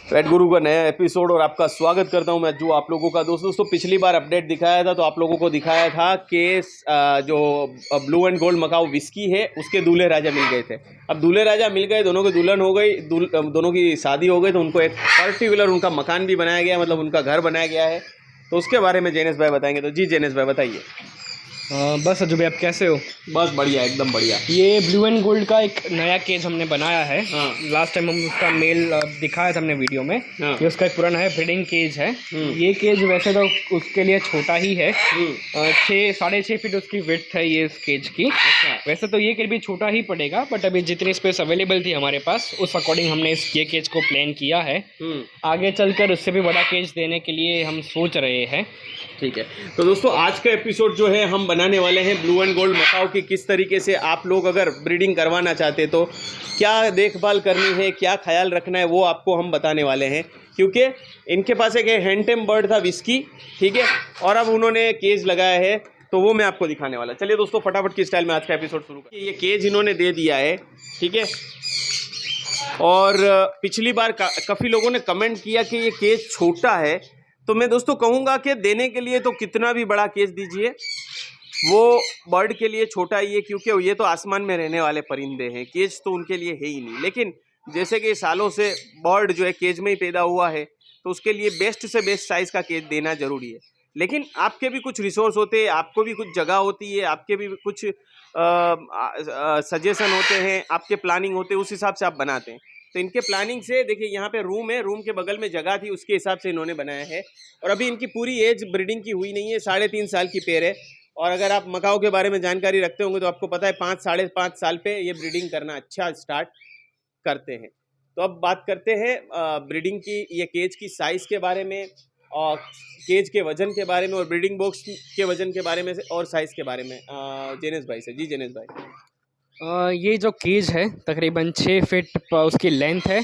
पेट गुरु का नया एपिसोड और आपका स्वागत करता हूं मैं जो आप लोगों का दोस्तों पिछली बार अपडेट दिखाया था तो आप लोगों को दिखाया था कि जो blue and gold Macau whisky है उसके दूल्हे राजा मिल गए थे। अब दूल्हे राजा मिल गए, दोनों की दुल्हन हो गई, दोनों की शादी हो गई, तो उनको एक पर्टिकुलर उनका मकान भी बनाया गया, मतलब उनका घर बनाया गया है। तो उसके बारे में जेनेश भाई बताएंगे। तो जी जेनेश भाई बताइए। बस अजूबे, आप कैसे हो? बस बढ़िया, एकदम बढ़िया। ये ब्लू एंड गोल्ड का एक नया केज हमने बनाया है। हाँ। लास्ट टाइम हम उसका मेल दिखाया था हमने वीडियो में। हाँ। ये उसका एक पुराना है, ब्रीडिंग केज है। ये केज वैसे तो उसके लिए छोटा ही है। 6.5 फीट उसकी विड्थ है ये इस केज की। अच्छा। वैसे तो ये केज भी छोटा ही पड़ेगा, बट अभी जितनी स्पेस अवेलेबल थी हमारे पास उस अकॉर्डिंग हमने ये केज को प्लान किया है। आगे चलकर उससे भी बड़ा केज देने के लिए हम सोच रहे हैं। ठीक है, तो दोस्तों आज का एपिसोड जो है हम बनाने वाले हैं ब्लू एंड गोल्ड मकाऊ की। किस तरीके से आप लोग अगर ब्रीडिंग करवाना चाहते तो क्या देखभाल करनी है, क्या ख्याल रखना है, वो आपको हम बताने वाले हैं। क्योंकि इनके पास एक हैंडटेम बर्ड था विस्की, ठीक है, और अब उन्होंने केज लगाया है, तो वो मैं आपको दिखाने वाला। चलिए दोस्तों फटाफट की स्टाइल में आज का एपिसोड शुरू करें। ये केज इन्होंने दे दिया है, ठीक है। और पिछली बार काफ़ी लोगों ने कमेंट किया कि ये केज छोटा है, तो मैं दोस्तों कहूँगा कि देने के लिए तो कितना भी बड़ा केज दीजिए वो बर्ड के लिए छोटा ही है, क्योंकि ये तो आसमान में रहने वाले परिंदे हैं, केज तो उनके लिए है ही नहीं। लेकिन जैसे कि सालों से बर्ड जो है केज में ही पैदा हुआ है, तो उसके लिए बेस्ट से बेस्ट साइज़ का केज देना ज़रूरी है। लेकिन आपके भी कुछ रिसोर्स होते हैं, आपको भी कुछ जगह होती है, आपके भी कुछ सजेशन होते हैं, आपके प्लानिंग होते हैं, उस हिसाब से आप बनाते हैं। तो इनके प्लानिंग से देखिए, यहाँ पे रूम है, रूम के बगल में जगह थी, उसके हिसाब से इन्होंने बनाया है। और अभी इनकी पूरी एज ब्रीडिंग की हुई नहीं है, 3.5 साल की पेयर है। और अगर आप मकाऊ के बारे में जानकारी रखते होंगे तो आपको पता है 5-5.5 साल पे ये ब्रीडिंग करना अच्छा स्टार्ट करते हैं। तो अब बात करते हैं ब्रीडिंग की, ये केज की साइज़ के बारे में, और केज के वजन के बारे में, और ब्रीडिंग बॉक्स के वजन के बारे में से, और साइज़ के बारे में जेनेश भाई से। जी जेनेश भाई। ये जो केज है तकरीबन 6 फीट उसकी लेंथ है,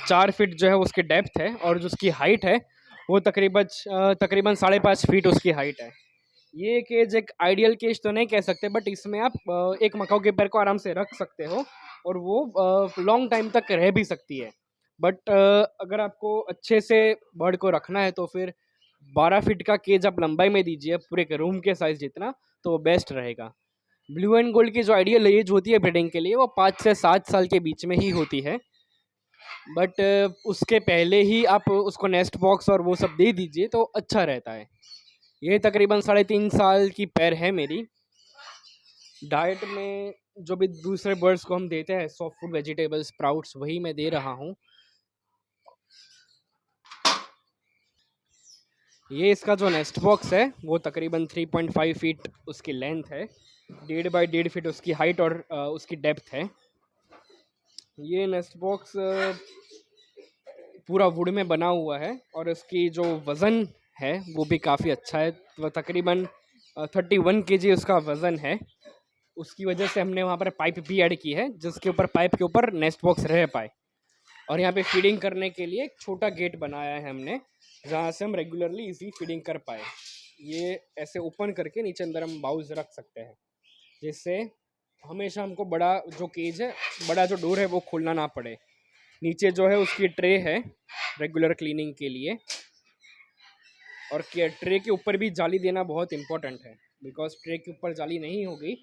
4 फीट जो है उसकी डेप्थ है, और जो उसकी हाइट है वो तकरीबन 5.5 फीट उसकी हाइट है। ये केज एक आइडियल केज तो नहीं कह सकते, बट इसमें आप एक मकाऊ के पैर को आराम से रख सकते हो और वो लॉन्ग टाइम तक रह भी सकती है। बट अगर आपको अच्छे से बर्ड को रखना है तो फिर 12 फीट का केज आप लंबाई में दीजिए, पूरे के रूम के साइज जितना, तो वो बेस्ट रहेगा। ब्लू एंड गोल्ड की जो आइडियल एज होती है ब्रीडिंग के लिए वो 5 से 7 साल के बीच में ही होती है। बट उसके पहले ही आप उसको नेस्ट बॉक्स और वो सब दे दीजिए तो अच्छा रहता है। ये तकरीबन 3.5 साल की पैर है मेरी। डाइट में जो भी दूसरे बर्ड्स को हम देते हैं, सॉफ्ट फूड, वेजिटेबल्स, स्प्राउट्स, वही मैं दे रहा हूँ। ये इसका जो नेस्ट बॉक्स है वो तकरीबन 3.5 फीट उसकी लेंथ है, 1.5 बाई 1.5 फीट उसकी हाइट और उसकी डेप्थ है। ये नेस्ट बॉक्स पूरा वुड में बना हुआ है और इसकी जो वज़न है वो भी काफ़ी अच्छा है। वो तकरीबन 31 kg उसका वज़न है। उसकी वजह से हमने वहाँ पर पाइप भी ऐड की है, जिसके ऊपर पाइप के ऊपर नेस्ट बॉक्स रह पाए। और यहाँ पे फीडिंग करने के लिए एक छोटा गेट बनाया है हमने, जहाँ से हम रेगुलरली इजी फीडिंग कर पाए। ये ऐसे ओपन करके नीचे अंदर हम बाउल्स रख सकते हैं, जिससे हमेशा हमको बड़ा जो केज है, बड़ा जो डोर है वो खोलना ना पड़े। नीचे जो है उसकी ट्रे है रेगुलर क्लीनिंग के लिए, और ट्रे के ऊपर भी जाली देना बहुत इम्पोर्टेंट है, बिकॉज ट्रे के ऊपर जाली नहीं होगी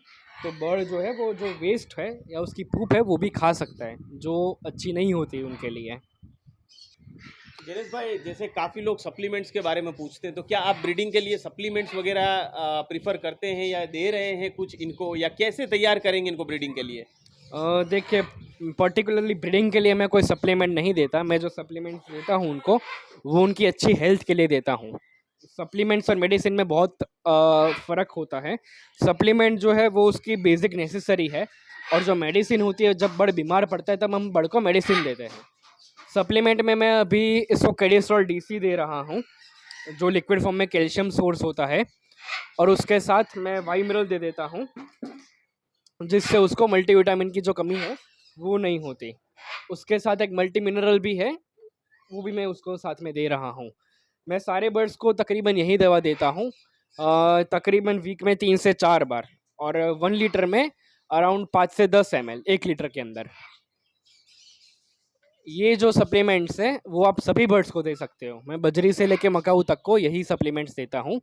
तो बर्ड जो है वो जो वेस्ट है या उसकी पूप है वो भी खा सकता है, जो अच्छी नहीं होती उनके लिए। जेनेश भाई, जैसे काफ़ी लोग सप्लीमेंट्स के बारे में पूछते हैं, तो क्या आप ब्रीडिंग के लिए सप्लीमेंट्स वगैरह प्रीफर करते हैं या दे रहे हैं कुछ इनको, या कैसे तैयार करेंगे इनको ब्रीडिंग के लिए? देखिए, पर्टिकुलरली ब्रीडिंग के लिए मैं कोई सप्लीमेंट नहीं देता। मैं जो सप्लीमेंट्स देता हूँ उनको, वो उनकी अच्छी हेल्थ के लिए देता हूँ। सप्लीमेंट्स और मेडिसिन में बहुत फ़र्क होता है। सप्लीमेंट जो है वो उसकी बेसिक नेसेसरी है, और जो मेडिसिन होती है जब बर्ड बीमार पड़ता है तब हम बर्ड को मेडिसिन देते हैं। सप्लीमेंट में मैं अभी इसको कैडिस्ट्रॉल डीसी दे रहा हूँ, जो लिक्विड फॉर्म में कैल्शियम सोर्स होता है, और उसके साथ मैं वाई मिनरल दे देता हूँ, जिससे उसको मल्टीविटामिन की जो कमी है वो नहीं होती। उसके साथ एक मल्टी मिनरल भी है, वो भी मैं उसको साथ में दे रहा हूँ। मैं सारे बर्ड्स को तकरीबन यही दवा देता हूँ, तकरीबन वीक में 3 से 4 बार, और 1 लीटर में अराउंड 5 से 10 ml 1 लीटर के अंदर। ये जो सप्लीमेंट्स हैं वो आप सभी बर्ड्स को दे सकते हो। मैं बजरी से लेके मकाऊ तक को यही सप्लीमेंट्स देता हूँ।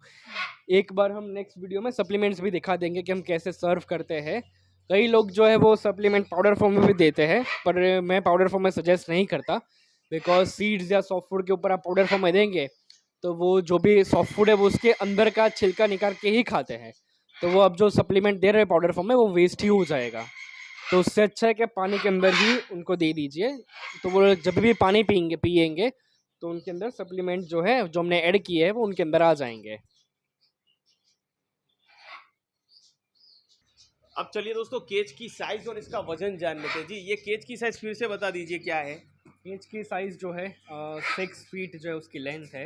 एक बार हम नेक्स्ट वीडियो में सप्लीमेंट्स भी दिखा देंगे कि हम कैसे सर्व करते हैं। कई लोग जो है वो सप्लीमेंट पाउडर फॉर्म में भी देते हैं, पर मैं पाउडर फॉर्म में सजेस्ट नहीं करता, बिकॉज सीड्स या सॉफ्ट फूड के ऊपर आप पाउडर फॉर्म में देंगे तो वो जो भी सॉफ्ट फूड है वो उसके अंदर का छिलका निकाल के ही खाते हैं, तो वो अब जो सप्लीमेंट दे रहे हैं पाउडर फॉर्म में वो वेस्ट ही हो जाएगा। तो उससे अच्छा है कि पानी के अंदर ही उनको दे दीजिए, तो वो जब भी पानी पिएंगे तो उनके अंदर सप्लीमेंट जो है जो हमने ऐड किए हैं वो उनके अंदर आ जाएंगे। अब चलिए दोस्तों केज की साइज और इसका वजन जान लेते हैं। जी ये केज की साइज फिर से बता दीजिए क्या है। केज की साइज़ जो है 6 फीट जो है उसकी लेंथ है,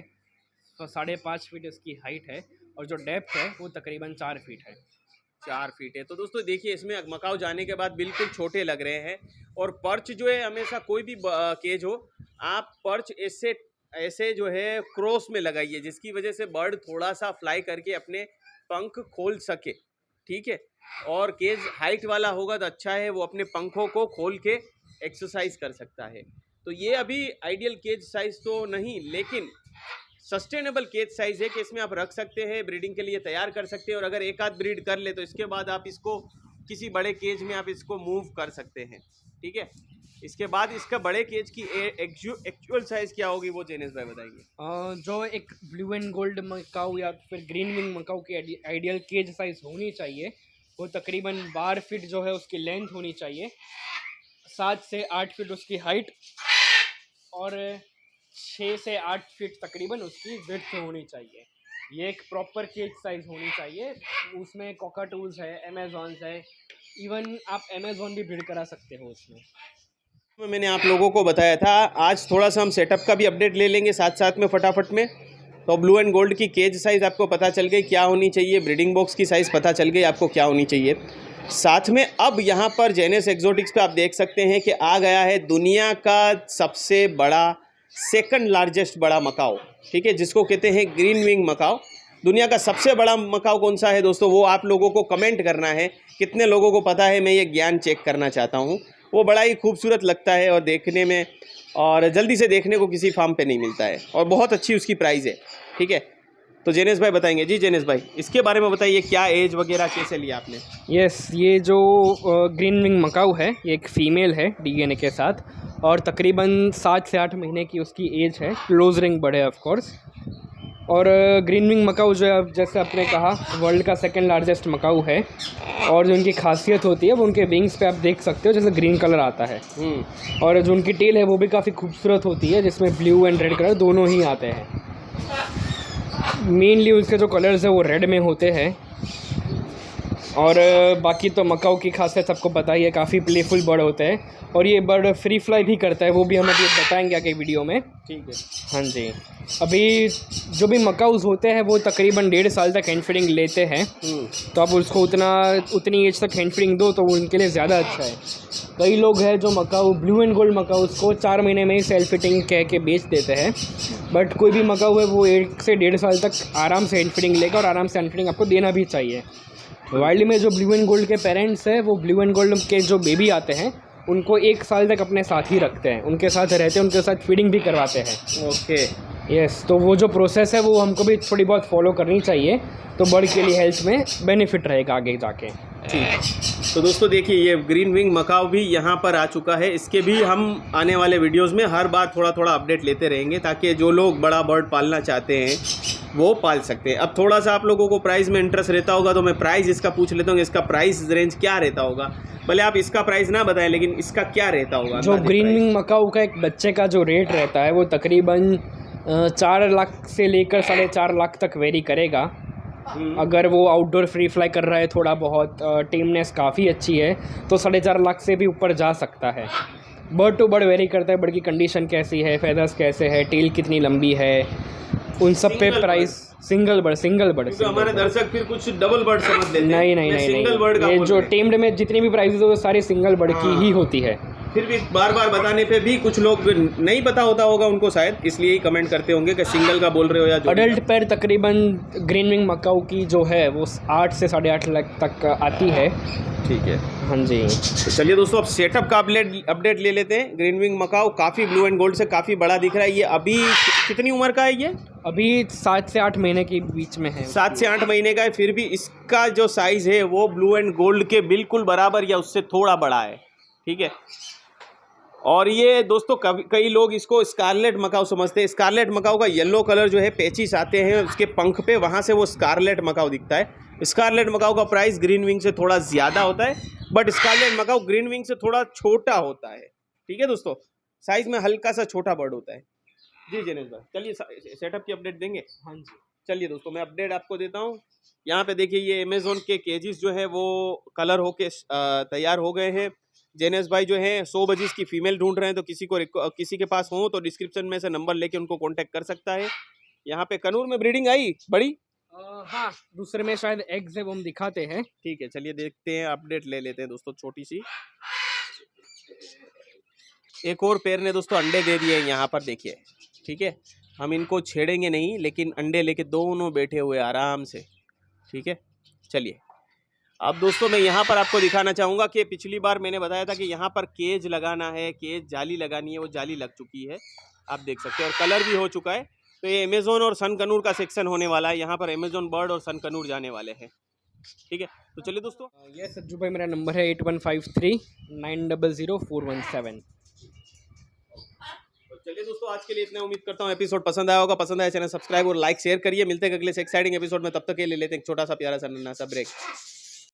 तो 5.5 फीट उसकी हाइट है, और जो डेप्थ है वो तकरीबन 4 फीट है। 4 फीट है। तो दोस्तों देखिए इसमें मकाऊ जाने के बाद बिल्कुल छोटे लग रहे हैं, और पर्च जो है हमेशा कोई भी केज हो आप पर्च ऐसे जो है क्रॉस में लगाइए, जिसकी वजह से बर्ड थोड़ा सा फ्लाई करके अपने पंख खोल सके, ठीक है। और केज हाइट वाला होगा तो अच्छा है, वो अपने पंखों को खोल के एक्सरसाइज कर सकता है। तो ये अभी आइडियल केज साइज तो नहीं, लेकिन सस्टेनेबल केज साइज है कि इसमें आप रख सकते हैं, ब्रीडिंग के लिए तैयार कर सकते हैं, और अगर एक आध ब्रीड कर ले तो इसके बाद आप इसको किसी बड़े केज में आप इसको मूव कर सकते हैं, ठीक है। इसके बाद इसका बड़े केज की एक्चुअल साइज क्या होगी वो जेनेस भाई बताएंगे। जो एक ब्लू एंड गोल्ड मकाऊ या फिर ग्रीन विंग मकाऊ की आइडियल केज साइज होनी चाहिए वो तकरीबन 12 फीट जो है उसकी लेंथ होनी चाहिए, 7 से 8 फीट उसकी हाइट, और 6 से 8 फीट तकरीबन उसकी विड्थ होनी चाहिए। ये एक प्रॉपर केज साइज होनी चाहिए। उसमें कॉकाटूल्स है, अमेजॉन्स है, इवन आप अमेजॉन भी ब्रीड करा सकते हो उसमें। मैंने आप लोगों को बताया था, आज थोड़ा सा हम सेटअप का भी अपडेट ले लेंगे साथ साथ में फटाफट में। तो ब्लू एंड गोल्ड की केज साइज़ आपको पता चल गई क्या होनी चाहिए, ब्रीडिंग बॉक्स की साइज़ पता चल गई आपको क्या होनी चाहिए। साथ में अब यहाँ पर जेनेस एक्सोटिक्स पे आप देख सकते हैं कि आ गया है दुनिया का सबसे बड़ा सेकंड लार्जेस्ट बड़ा मकाऊ, ठीक है, जिसको कहते हैं ग्रीन विंग मकाऊ। दुनिया का सबसे बड़ा मकाऊ कौन सा है दोस्तों, वो आप लोगों को कमेंट करना है। कितने लोगों को पता है, मैं ये ज्ञान चेक करना चाहता हूँ। वो बड़ा ही खूबसूरत लगता है और देखने में, और जल्दी से देखने को किसी फार्म पे नहीं मिलता है, और बहुत अच्छी उसकी प्राइस है, ठीक है। तो जेनेस भाई बताएंगे। जी जेनेस भाई इसके बारे में बताइए, क्या एज वगैरह कैसे लिया आपने। यस, ये जो ग्रीन विंग मकाऊ है ये एक फ़ीमेल है डीएनए के साथ, और तकरीबन 7 से 8 महीने की उसकी एज है, क्लोज रिंग बर्ड है ऑफ कोर्स। और ग्रीन विंग मकाऊ जो है जैसे आपने कहा वर्ल्ड का सेकंड लार्जेस्ट मकाऊ है, और जो उनकी खासियत होती है वो उनके विंग्स पे आप देख सकते हो जैसे ग्रीन कलर आता है, और जो उनकी टेल है वो भी काफ़ी खूबसूरत होती है जिसमें ब्लू एंड रेड कलर दोनों ही आते हैं। मेनली उसके जो कलर्स है वो रेड में होते हैं, और बाकी तो मकाऊ की खासियत सबको पता ही है, काफ़ी प्लेफुल बर्ड होते हैं, और ये बर्ड फ्री फ्लाई भी करता है, वो भी हम अभी बताएंगे आगे वीडियो में, ठीक है। हाँ जी। अभी जो भी मकाऊज होते हैं वो तकरीबन 1.5 साल तक हैंड फीडिंग लेते हैं, तो आप उसको उतनी एज तक हैंड फीडिंग दो तो वो उनके लिए ज़्यादा अच्छा है। कई लोग हैं जो मकाऊ ब्लू एंड गोल्ड मकाऊज को 4 महीने में ही सेल्फ फिटिंग कह के बेच देते हैं, बट कोई भी मकाऊ है वो 1 से 1.5 साल तक आराम से हैंड फीडिंग लेगा, और आराम से हैंड फीडिंग आपको देना भी चाहिए। वाइल्ड में जो ब्लू एंड गोल्ड के पेरेंट्स हैं वो ब्लू एंड गोल्ड के जो बेबी आते हैं उनको 1 साल तक अपने साथ ही रखते हैं, उनके साथ रहते हैं, उनके साथ फीडिंग भी करवाते हैं। ओके यस, तो वो जो प्रोसेस है वो हमको भी थोड़ी बहुत फॉलो करनी चाहिए, तो बर्ड के लिए हेल्थ में बेनिफिट रहेगा आगे जाके। ठीक। तो दोस्तों देखिए ये ग्रीन विंग मकाऊ भी यहाँ पर आ चुका है। इसके भी हम आने वाले वीडियोस में हर बार थोड़ा थोड़ा अपडेट लेते रहेंगे, ताकि जो लोग बड़ा बर्ड पालना चाहते हैं वो पाल सकते हैं। अब थोड़ा सा आप लोगों को प्राइस में इंटरेस्ट रहता होगा, तो मैं प्राइस इसका पूछ लेता हूँ, इसका प्राइस रेंज क्या रहता होगा। भले आप इसका प्राइस ना बताएं, लेकिन इसका क्या रहता होगा। जो ग्रीन विंग मकाऊ का एक बच्चे का जो रेट रहता है वो तकरीबन 4 लाख से लेकर 4.5 लाख तक वेरी करेगा। अगर वो आउटडोर फ्री फ्लाई कर रहा है, थोड़ा बहुत टीमनेस काफ़ी अच्छी है, तो 4.5 लाख से भी ऊपर जा सकता है। बर्ड टू बर्ड वेरी करता है, बर्ड की कंडीशन कैसी है, फेदर्स कैसे है, टेल कितनी लंबी है, उन सब पे प्राइस। सिंगल बर्ड हमारे दर्शक फिर कुछ डबल बर्ड समझ लेते हैं। नहीं, सिंगल बर्ड का ये जो टेम्ड में जितनी भी प्राइस है वो सारी सिंगल बर्ड की ही होती है। फिर भी बार बार बताने पे भी कुछ लोग नहीं पता होता होगा उनको, शायद इसलिए ही कमेंट करते होंगे कि सिंगल का बोल रहे हो या जो अडल्ट पेयर तकरीबन ग्रीन विंग मकाऊ की जो है वो 8 से 8.5 लाख तक आती है। ठीक है। हाँ जी। तो चलिए दोस्तों, अब सेटअप का अपडेट ले लेते हैं। ग्रीन विंग मकाऊ काफ़ी ब्लू एंड गोल्ड से काफ़ी बड़ा दिख रहा है। ये अभी कितनी उम्र का है ये? अभी 7 से 8 महीने के बीच में है। 7 से 8 महीने का है, फिर भी इसका जो साइज़ है वो ब्लू एंड गोल्ड के बिल्कुल बराबर या उससे थोड़ा बड़ा है। ठीक है। और ये दोस्तों कई लोग इसको स्कारलेट मकाऊ समझते हैं। स्कारलेट मकाऊ का येलो कलर जो है, पेचिस आते हैं उसके पंख पे, वहाँ से वो स्कारलेट मकाऊ दिखता है। स्कारलेट मकाऊ का प्राइस ग्रीन विंग से थोड़ा ज़्यादा होता है, but scarlet macaw green wing से थोड़ा छोटा होता है। ठीक है दोस्तों, साइज़ में हल्का सा छोटा बर्ड होता है। जी जनेश भाई, चलिए सेटअप की अपडेट देंगे। हाँ जी। चलिए दोस्तों, मैं अपडेट आपको देता हूँ। यहाँ पे देखिए, ये अमेज़ोन के केजेस जो है वो कलर होके तैयार हो गए हैं। जेनेस भाई जो है 100 बजीज की फीमेल ढूंढ रहे हैं, तो किसी के पास हो तो डिस्क्रिप्शन में से नंबर लेके उनको कांटेक्ट कर सकता है। यहाँ पे कनूर में ब्रीडिंग आई बड़ी। हाँ, दूसरे में शायद एग्स है, वो हम दिखाते हैं। ठीक है, चलिए देखते हैं, अपडेट ले लेते हैं दोस्तों छोटी सी। एक और पेयर ने दोस्तों अंडे दे दिए यहाँ पर, देखिए। ठीक है, हम इनको छेड़ेंगे नहीं, लेकिन अंडे लेके दोनों बैठे हुए आराम से। ठीक है, चलिए अब दोस्तों मैं यहाँ पर आपको दिखाना चाहूँगा कि पिछली बार मैंने बताया था कि यहाँ पर केज लगाना है, केज जाली लगानी है, वो जाली लग चुकी है, आप देख सकते हैं, और कलर भी हो चुका है। तो ये अमेज़ोन और सन कनूर का सेक्शन होने वाला है। यहाँ पर अमेज़ोन बर्ड और सन कनूर जाने वाले हैं। ठीक है, तो चलिए दोस्तों। ये सज्जू भाई मेरा नंबर है 8153900417। चलिए दोस्तों, आज के लिए इतना। उम्मीद करता हूँ एपिसोड पसंद आया होगा। पसंद आया चैनल सब्सक्राइब और लाइक शेयर करिए। मिलते हैं अगले एक्साइटिंग एपिसोड में, तब तक के लिए लेते हैं एक छोटा सा प्यारा सा नन्हा सा ब्रेक।